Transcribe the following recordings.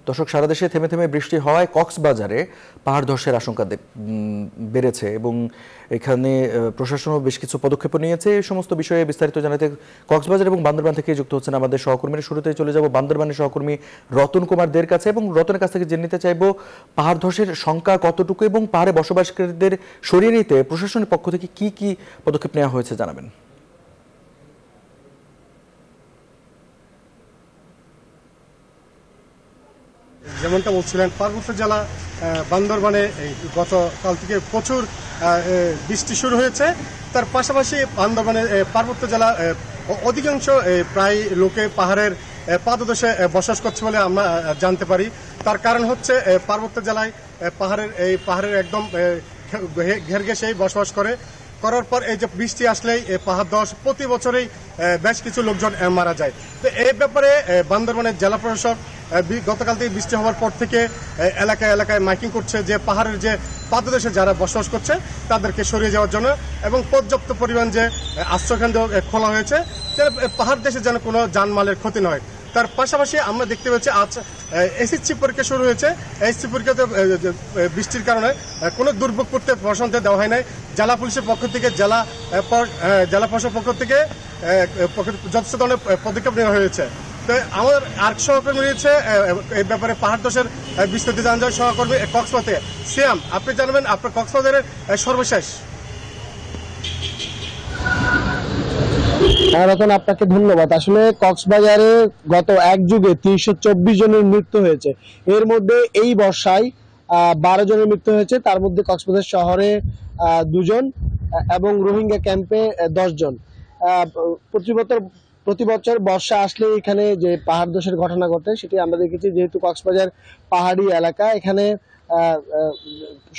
দর্শক, সারা দেশে থেমে থেমে বৃষ্টি হওয়ায় কক্সবাজারে পাহাড় ধসের আশঙ্কা বেড়েছে এবং এখানে প্রশাসনও বেশ কিছু পদক্ষেপ নিয়েছে। এই সমস্ত বিষয়ে বিস্তারিত জানাতে কক্সবাজার এবং বান্দরবান থেকে যুক্ত হচ্ছেন আমাদের সহকর্মীরা। শুরুতেই চলে যাব বান্দরবানের সহকর্মী রতন কুমার দের কাছে এবং রতনের কাছ থেকে জেনে নিতে চাইব পাহাড় ধসের সংখ্যা কতটুকু এবং পাহাড়ে বসবাসকারীদের সরিয়ে নিতে প্রশাসনের পক্ষ থেকে কি কি পদক্ষেপ নেওয়া হয়েছে জানাবেন। যেমনটা বলছিলেন, পার্বত্য জেলা বান্দরবানে গতকাল থেকে প্রচুর বৃষ্টি শুরু হয়েছে। তার পাশাপাশি বান্দরবানের পার্বত্য জেলা অধিকাংশ প্রায় লোকে পাহাড়ের পাদদেশে বসবাস করছে বলে আমরা জানতে পারি। তার কারণ হচ্ছে পার্বত্য জেলায় পাহাড়ের একদম ঘেরঘেসেই বসবাস করার পর এই যে বৃষ্টি আসলেই পাহাড় ধস প্রতি বছরেই বেশ কিছু লোকজন মারা যায়। তো এই ব্যাপারে বান্দরবানের জেলা প্রশাসক গতকাল থেকে বৃষ্টি হওয়ার পর থেকে এলাকায় এলাকায় মাইকিং করছে যে পাহাড়ের যে পাদদেশে যারা বসবাস করছে তাদেরকে সরিয়ে যাওয়ার জন্য এবং পর্যাপ্ত পরিমাণ যে আশ্রয়কেন্দ্র খোলা হয়েছে পাহাড় দেশে যেন কোনো জানমালের ক্ষতি নয়। তার পাশাপাশি আমরা দেখতে পাচ্ছি আজ এসএসসি পরীক্ষা শুরু হয়েছে। এসএসসি পরীক্ষাতে বৃষ্টির কারণে কোনো দুর্ভোগ করতে প্রশাসনকে দেওয়া হয় নাই। জেলা পুলিশের পক্ষ থেকে জেলা প্রশাসনের পক্ষ থেকে যথেষ্ট ধরনের পদক্ষেপ নেওয়া হয়েছে। তো আমার আরেক সহকর্মী রয়েছে এই ব্যাপারে পাহাড় ধসের বিস্তারিত জানা যায়। সহকর্মী কক্সবাজার সিয়াম, আপনি জানবেন আপনার কক্সবাজারের সর্বশেষ। রতন, আপনাকে ধন্যবাদ। আসলে কক্সবাজারে গত এক যুগে ৩২৪ জনের মৃত্যু হয়েছে। এর মধ্যে এই বর্ষায় 12 জনের মৃত্যু হয়েছে। তার মধ্যে কক্সবাজার শহরে 2 জন এবং রোহিঙ্গা ক্যাম্পে 10 জন। প্রতি বছর বর্ষা আসলে এখানে যে পাহাড় ধসের ঘটনা ঘটে সেটি আমরা দেখেছি। যেহেতু কক্সবাজার পাহাড়ি এলাকা, এখানে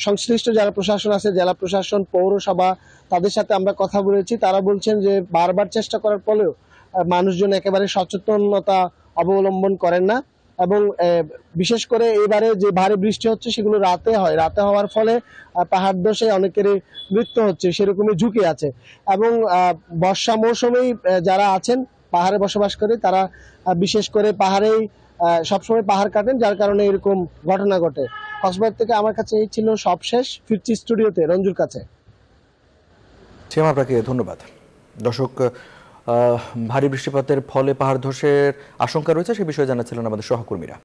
সংশ্লিষ্ট যারা প্রশাসন আছে, জেলা প্রশাসন, পৌরসভা, তাদের সাথে আমরা কথা বলেছি। তারা বলছেন যে বারবার চেষ্টা করার ফলেও মানুষজন একেবারে সচেতনতা অবলম্বন করেন না এবং বিশেষ করে এবারে যে ভারী বৃষ্টি হচ্ছে সেগুলো রাতে হয়। রাতে হওয়ার ফলে পাহাড় ধসে অনেকেরই মৃত্যু হচ্ছে, সেরকমই ঝুঁকি আছে। এবং বর্ষা মৌসুমেই যারা আছেন পাহাড়ে বসবাস করে তারা বিশেষ করে পাহাড়েই সবসময় পাহাড় কাটেন, যার কারণে এরকম ঘটনা ঘটে। কক্সবাজার থেকে আমার কাছে এই ছিল সবশেষ। ফিরছি স্টুডিওতে রঞ্জুর কাছে। আপনাকে ধন্যবাদ। দর্শক, ভারী বৃষ্টিপাতের ফলে পাহাড় ধসের আশঙ্কা রয়েছে সে বিষয়ে জানাচ্ছিলেন আমাদের সহকর্মীরা।